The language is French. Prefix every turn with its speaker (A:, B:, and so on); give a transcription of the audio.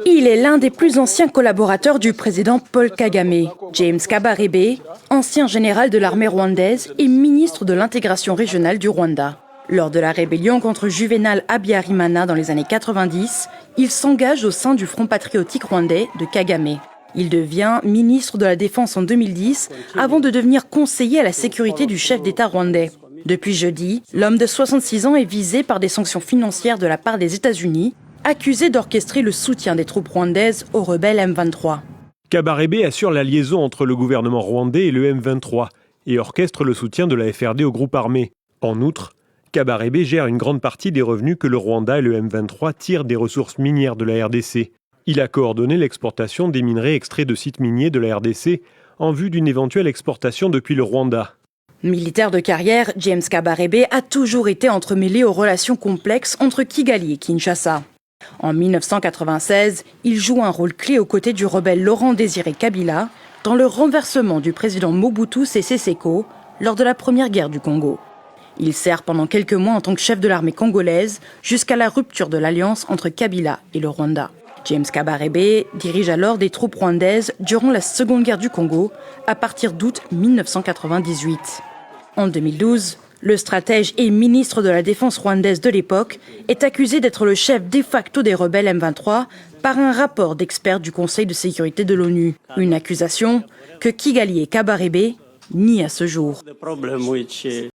A: Il est l'un des plus anciens collaborateurs du président Paul Kagame. James Kabarebe, ancien général de l'armée rwandaise et ministre de l'intégration régionale du Rwanda. Lors de la rébellion contre Juvenal Habyarimana dans les années 90, il s'engage au sein du Front patriotique rwandais de Kagame. Il devient ministre de la Défense en 2010 avant de devenir conseiller à la sécurité du chef d'État rwandais. Depuis jeudi, l'homme de 66 ans est visé par des sanctions financières de la part des États-Unis, accusé d'orchestrer le soutien des troupes rwandaises aux rebelles M23.
B: Kabarebe assure la liaison entre le gouvernement rwandais et le M23 et orchestre le soutien de la FRD au groupe armé. En outre, Kabarebe gère une grande partie des revenus que le Rwanda et le M23 tirent des ressources minières de la RDC. Il a coordonné l'exportation des minerais extraits de sites miniers de la RDC en vue d'une éventuelle exportation depuis le Rwanda.
A: Militaire de carrière, James Kabarebe a toujours été entremêlé aux relations complexes entre Kigali et Kinshasa. En 1996, il joue un rôle clé aux côtés du rebelle Laurent Désiré Kabila dans le renversement du président Mobutu Sese Seko lors de la première guerre du Congo. Il sert pendant quelques mois en tant que chef de l'armée congolaise jusqu'à la rupture de l'alliance entre Kabila et le Rwanda. James Kabarebe dirige alors des troupes rwandaises durant la Seconde Guerre du Congo à partir d'août 1998. En 2012, le stratège et ministre de la Défense rwandaise de l'époque est accusé d'être le chef de facto des rebelles M23 par un rapport d'experts du Conseil de sécurité de l'ONU. Une accusation que Kigali et Kabarebe nient à ce jour.